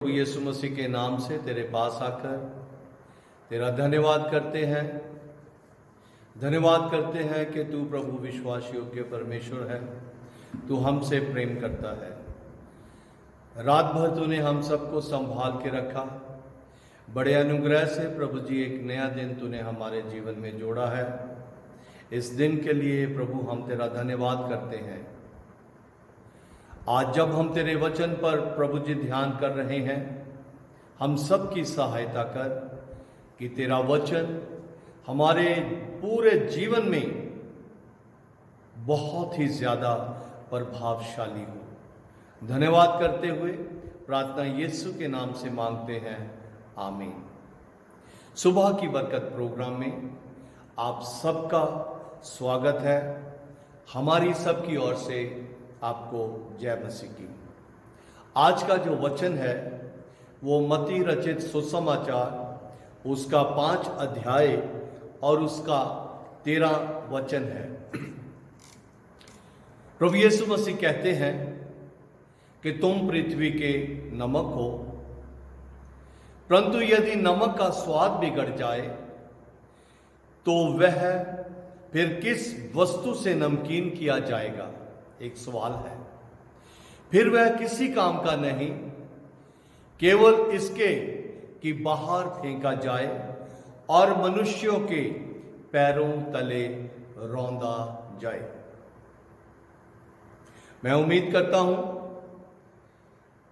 यीशु मसीह के नाम से तेरे पास आकर तेरा धन्यवाद करते हैं। धन्यवाद करते हैं कि तू प्रभु विश्वास योग्य परमेश्वर है, तू हमसे प्रेम करता है। रात भर तूने हम सबको संभाल के रखा। बड़े अनुग्रह से प्रभु जी एक नया दिन तूने हमारे जीवन में जोड़ा है। इस दिन के लिए प्रभु हम तेरा धन्यवाद करते हैं। आज जब हम तेरे वचन पर प्रभु जी ध्यान कर रहे हैं, हम सब की सहायता कर कि तेरा वचन हमारे पूरे जीवन में बहुत ही ज़्यादा प्रभावशाली हो। धन्यवाद करते हुए प्रार्थना यीशु के नाम से मांगते हैं, आमीन। सुबह की बरकत प्रोग्राम में आप सबका स्वागत है। हमारी सबकी ओर से आपको जय मसीह की। आज का जो वचन है वो मत्ती रचित सुसमाचार उसका 5 अध्याय और उसका 13 वचन है। प्रभु यीशु मसीह कहते हैं कि तुम पृथ्वी के नमक हो, परंतु यदि नमक का स्वाद बिगड़ जाए तो वह फिर किस वस्तु से नमकीन किया जाएगा? एक सवाल है। फिर वह किसी काम का नहीं, केवल इसके कि बाहर फेंका जाए और मनुष्यों के पैरों तले रौंदा जाए। मैं उम्मीद करता हूं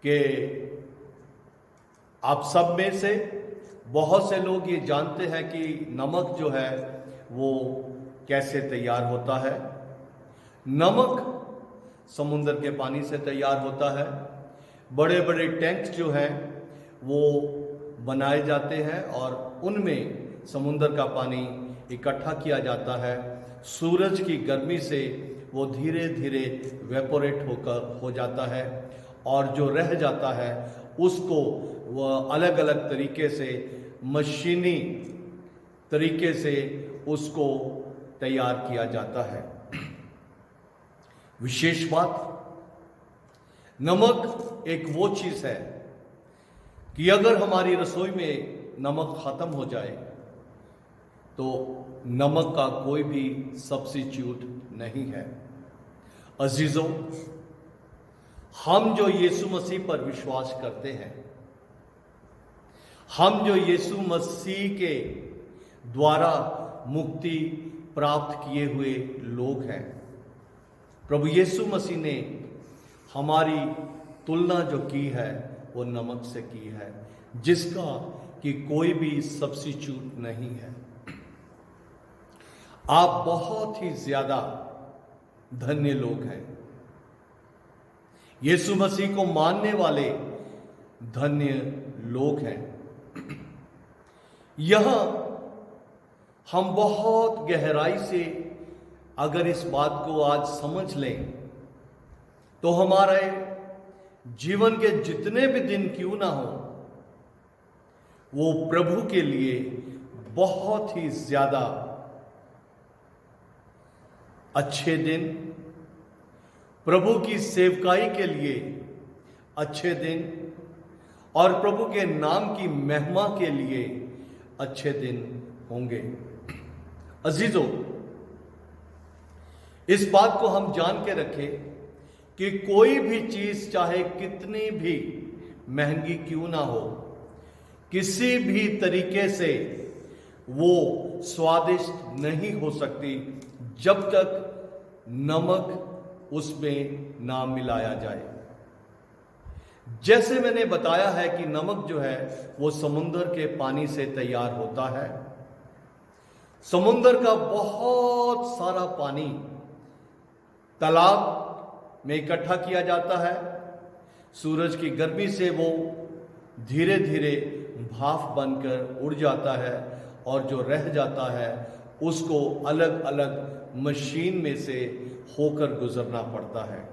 कि आप सब में से बहुत से लोग ये जानते हैं कि नमक जो है वो कैसे तैयार होता है। नमक समुद्र के पानी से तैयार होता है। बड़े बड़े टैंक जो हैं वो बनाए जाते हैं और उनमें समुद्र का पानी इकट्ठा किया जाता है। सूरज की गर्मी से वो धीरे धीरे वेपोरेट हो जाता है और जो रह जाता है उसको वह अलग अलग तरीके से मशीनी तरीके से उसको तैयार किया जाता है। विशेष बात, नमक एक वो चीज है कि अगर हमारी रसोई में नमक खत्म हो जाए तो नमक का कोई भी सब्स्टिट्यूट नहीं है। अजीजों, हम जो यीशु मसीह पर विश्वास करते हैं, हम जो यीशु मसीह के द्वारा मुक्ति प्राप्त किए हुए लोग हैं, प्रभु यीशु मसीह ने हमारी तुलना जो की है वो नमक से की है, जिसका कि कोई भी सब्स्टिट्यूट नहीं है। आप बहुत ही ज्यादा धन्य लोग हैं। यीशु मसीह को मानने वाले धन्य लोग हैं। यहां हम बहुत गहराई से अगर इस बात को आज समझ लें तो हमारे जीवन के जितने भी दिन क्यों ना हो, वो प्रभु के लिए बहुत ही ज्यादा अच्छे दिन, प्रभु की सेवकाई के लिए अच्छे दिन और प्रभु के नाम की महिमा के लिए अच्छे दिन होंगे। अजीजों, इस बात को हम जान के रखें कि कोई भी चीज चाहे कितनी भी महंगी क्यों ना हो, किसी भी तरीके से वो स्वादिष्ट नहीं हो सकती जब तक नमक उसमें ना मिलाया जाए। जैसे मैंने बताया है कि नमक जो है वो समुद्र के पानी से तैयार होता है। समुद्र का बहुत सारा पानी तालाब में इकट्ठा किया जाता है। सूरज की गर्मी से वो धीरे धीरे भाप बनकर उड़ जाता है और जो रह जाता है उसको अलग अलग मशीन में से होकर गुजरना पड़ता है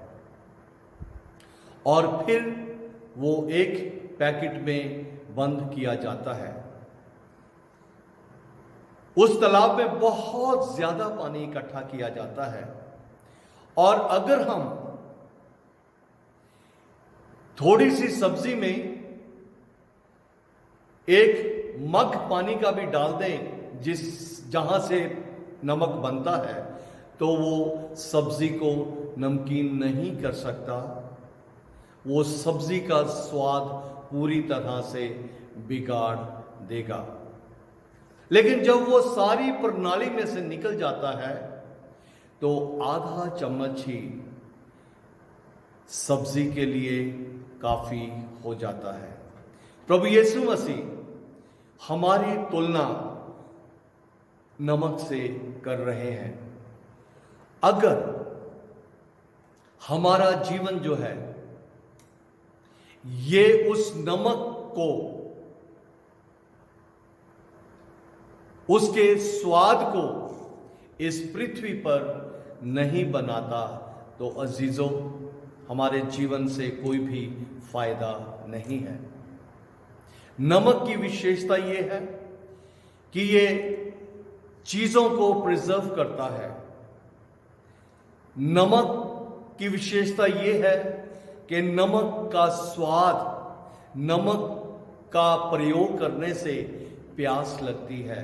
और फिर वो एक पैकेट में बंद किया जाता है। उस तालाब में बहुत ज्यादा पानी इकट्ठा किया जाता है और अगर हम थोड़ी सी सब्जी में एक मग पानी का भी डाल दें जहां से नमक बनता है, तो वो सब्जी को नमकीन नहीं कर सकता। वो सब्जी का स्वाद पूरी तरह से बिगाड़ देगा। लेकिन जब वो सारी प्रणाली में से निकल जाता है तो आधा चम्मच ही सब्जी के लिए काफी हो जाता है। प्रभु यीशु मसीह हमारी तुलना नमक से कर रहे हैं। अगर हमारा जीवन जो है ये उस नमक को, उसके स्वाद को इस पृथ्वी पर नहीं बनाता, तो अजीजों, हमारे जीवन से कोई भी फायदा नहीं है। नमक की विशेषता यह है कि ये चीजों को प्रिजर्व करता है। नमक की विशेषता यह है कि नमक का स्वाद, नमक का प्रयोग करने से प्यास लगती है।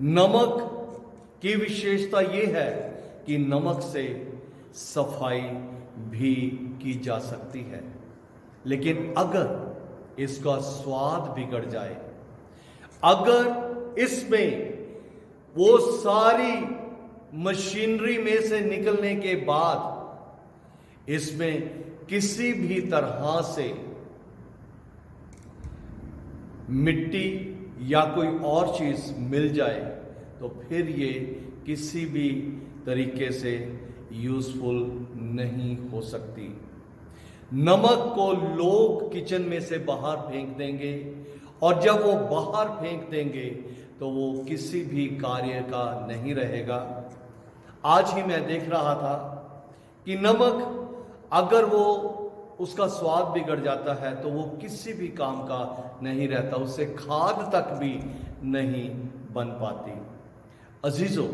नमक की विशेषता यह है कि नमक से सफाई भी की जा सकती है। लेकिन अगर इसका स्वाद बिगड़ जाए, अगर इसमें वो सारी मशीनरी में से निकलने के बाद इसमें किसी भी तरह से मिट्टी या कोई और चीज मिल जाए, तो फिर ये किसी भी तरीके से यूजफुल नहीं हो सकती। नमक को लोग किचन में से बाहर फेंक देंगे, और जब वो बाहर फेंक देंगे तो वो किसी भी कार्य का नहीं रहेगा। आज ही मैं देख रहा था कि नमक अगर वो उसका स्वाद बिगड़ जाता है तो वो किसी भी काम का नहीं रहता, उससे खाद तक भी नहीं बन पाती। अजीजों,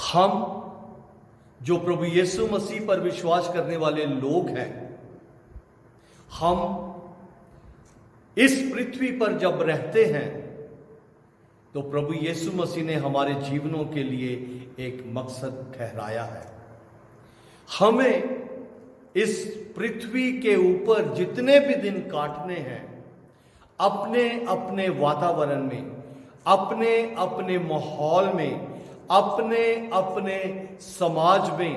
हम जो प्रभु यीशु मसीह पर विश्वास करने वाले लोग हैं, हम इस पृथ्वी पर जब रहते हैं तो प्रभु यीशु मसीह ने हमारे जीवनों के लिए एक मकसद ठहराया है। हमें इस पृथ्वी के ऊपर जितने भी दिन काटने हैं, अपने अपने वातावरण में, अपने अपने माहौल में, अपने अपने समाज में,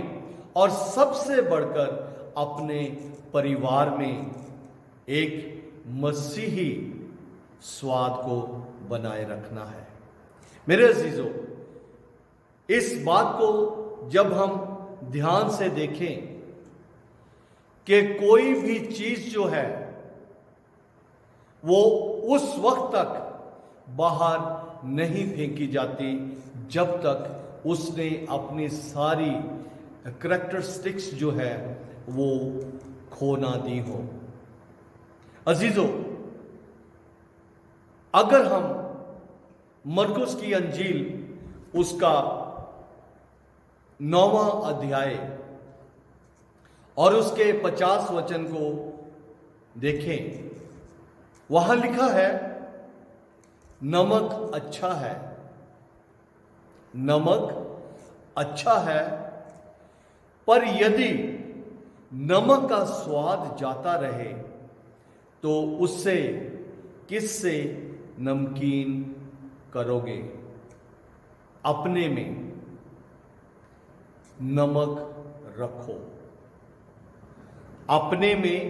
और सबसे बढ़कर अपने परिवार में एक मसीही स्वाद को बनाए रखना है। मेरे अजीजों, इस बात को जब हम ध्यान से देखें कि कोई भी चीज जो है वो उस वक्त तक बाहर नहीं फेंकी जाती जब तक उसने अपनी सारी करैक्टरिस्टिक्स जो है वो खो ना दी हो। अजीजों, अगर हम मरकुस की अंजील उसका 9वां अध्याय और उसके 50 वचन को देखें, वहां लिखा है, नमक अच्छा है, नमक अच्छा है, पर यदि नमक का स्वाद जाता रहे तो उससे किससे नमकीन करोगे? अपने में नमक रखो, अपने में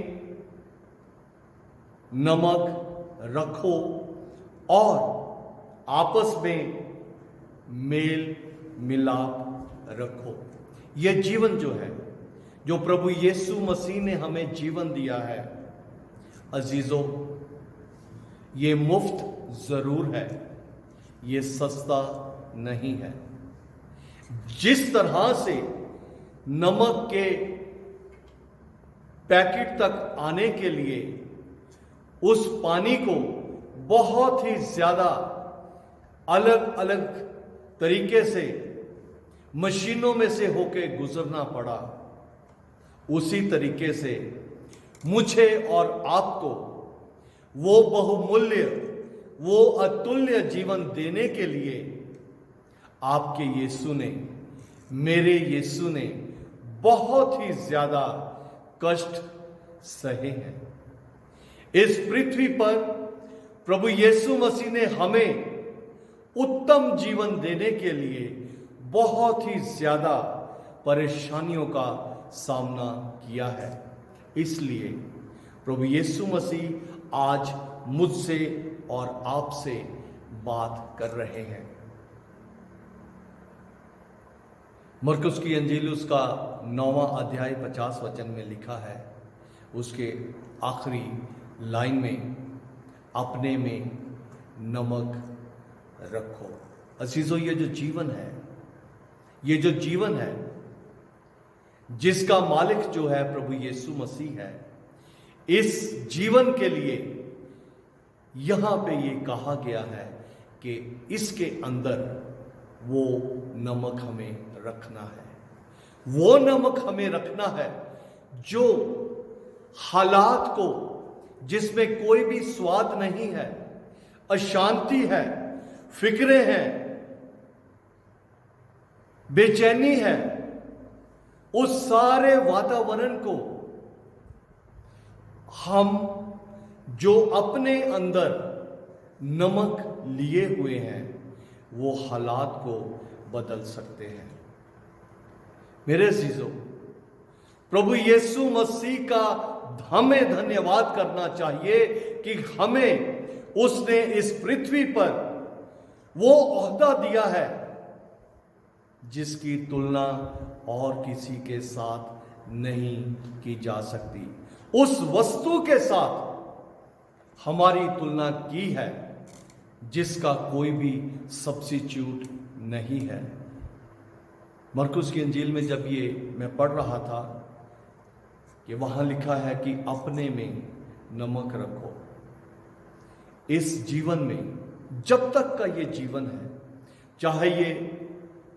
नमक रखो और आपस में मेल मिलाप रखो। यह जीवन जो है, जो प्रभु यीशु मसीह ने हमें जीवन दिया है, अजीजों, ये मुफ्त जरूर है, ये सस्ता नहीं है। जिस तरह से नमक के पैकेट तक आने के लिए उस पानी को बहुत ही ज्यादा अलग अलग तरीके से मशीनों में से होकर गुजरना पड़ा, उसी तरीके से मुझे और आपको वो बहुमूल्य, वो अतुल्य जीवन देने के लिए आपके यीशु ने, मेरे यीशु ने बहुत ही ज्यादा कष्ट सहे हैं। इस पृथ्वी पर प्रभु यीशु मसीह ने हमें उत्तम जीवन देने के लिए बहुत ही ज्यादा परेशानियों का सामना किया है। इसलिए प्रभु यीशु मसीह आज मुझसे और आपसे बात कर रहे हैं। मरकुस की अंजील उसका 9वां अध्याय 50 वचन में लिखा है, उसके आखिरी लाइन में, अपने में नमक रखो। अजीजों, ये जो जीवन है, ये जो जीवन है जिसका मालिक जो है प्रभु यीशु मसीह है, इस जीवन के लिए यहां पे ये कहा गया है कि इसके अंदर वो नमक हमें रखना है। वो नमक हमें रखना है जो हालात को, जिसमें कोई भी स्वाद नहीं है, अशांति है, फिक्रें हैं, बेचैनी है, उस सारे वातावरण को हम जो अपने अंदर नमक लिए हुए हैं, वो हालात को बदल सकते हैं। मेरे अजीजों, प्रभु यीशु मसीह का हमें धन्यवाद करना चाहिए कि हमें उसने इस पृथ्वी पर वो ओहदा दिया है जिसकी तुलना और किसी के साथ नहीं की जा सकती। उस वस्तु के साथ हमारी तुलना की है जिसका कोई भी सब्स्टिट्यूट नहीं है। मरकुस की अंजील में जब ये मैं पढ़ रहा था कि वहां लिखा है कि अपने में नमक रखो। इस जीवन में जब तक का ये जीवन है, चाहे ये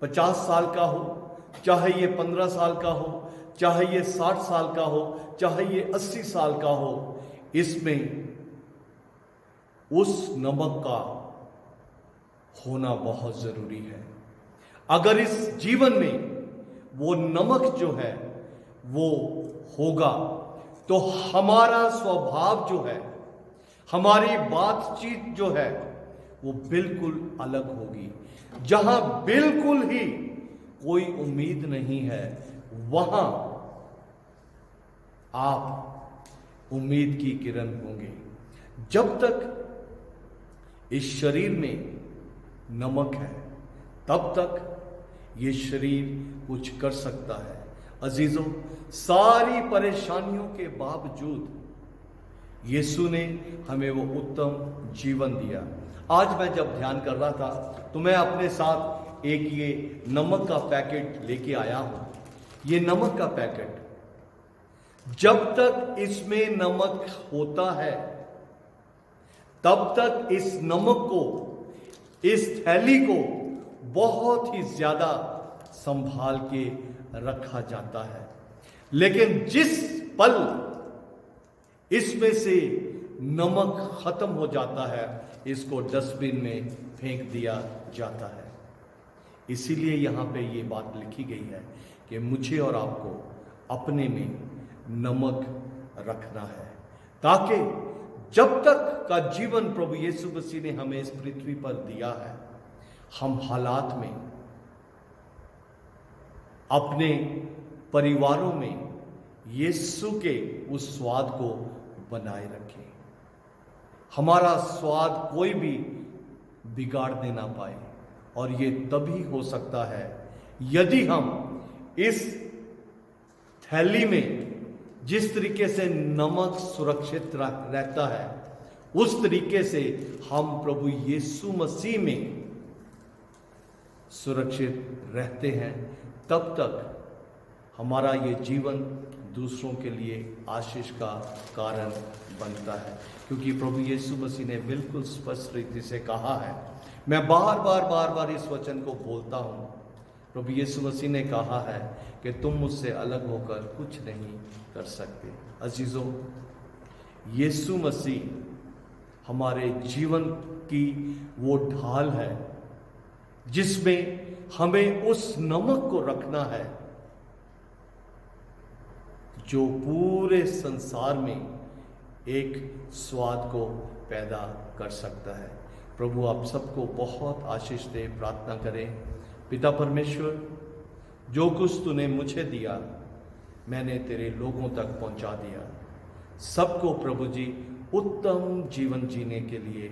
50 साल का हो, चाहे ये 15 साल का हो, चाहे ये 60 साल का हो, चाहे ये 80 साल का हो, इसमें उस नमक का होना बहुत जरूरी है। अगर इस जीवन में वो नमक जो है वो होगा तो हमारा स्वभाव जो है, हमारी बातचीत जो है वो बिल्कुल अलग होगी। जहां बिल्कुल ही कोई उम्मीद नहीं है, वहां आप उम्मीद की किरण होंगे। जब तक इस शरीर में नमक है, तब तक ये शरीर कुछ कर सकता है। अजीजों, सारी परेशानियों के बावजूद यीशु ने हमें वो उत्तम जीवन दिया। आज मैं जब ध्यान कर रहा था तो मैं अपने साथ एक ये नमक का पैकेट लेके आया हूं। ये नमक का पैकेट, जब तक इसमें नमक होता है तब तक इस नमक को, इस थैली को बहुत ही ज्यादा संभाल के रखा जाता है। लेकिन जिस पल इसमें से नमक खत्म हो जाता है, इसको डस्टबिन में फेंक दिया जाता है। इसीलिए यहां पे ये बात लिखी गई है कि मुझे और आपको अपने में नमक रखना है, ताकि जब तक का जीवन प्रभु यीशु मसीह ने हमें इस पृथ्वी पर दिया है, हम हालात में, अपने परिवारों में यीशु के उस स्वाद को बनाए रखें। हमारा स्वाद कोई भी बिगाड़ दे ना पाए, और ये तभी हो सकता है यदि हम इस थैली में जिस तरीके से नमक सुरक्षित रहता है, उस तरीके से हम प्रभु यीशु मसीह में सुरक्षित रहते हैं। तब तक हमारा ये जीवन दूसरों के लिए आशीष का कारण बनता है, क्योंकि प्रभु यीशु मसीह ने बिल्कुल स्पष्ट रीति से कहा है। मैं बार बार इस वचन को बोलता हूं। प्रभु यीशु मसीह ने कहा है कि तुम मुझसे अलग होकर कुछ नहीं कर सकते। अजीजों, यीशु मसीह हमारे जीवन की वो ढाल है जिसमें हमें उस नमक को रखना है जो पूरे संसार में एक स्वाद को पैदा कर सकता है। प्रभु आप सबको बहुत आशीष दे। प्रार्थना करें। पिता परमेश्वर, जो कुछ तूने मुझे दिया मैंने तेरे लोगों तक पहुंचा दिया। सबको प्रभु जी उत्तम जीवन जीने के लिए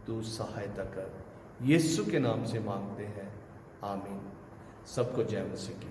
तू सहायता कर। यीशु के नाम से मांगते हैं, आमीन। सबको जय मसीह की।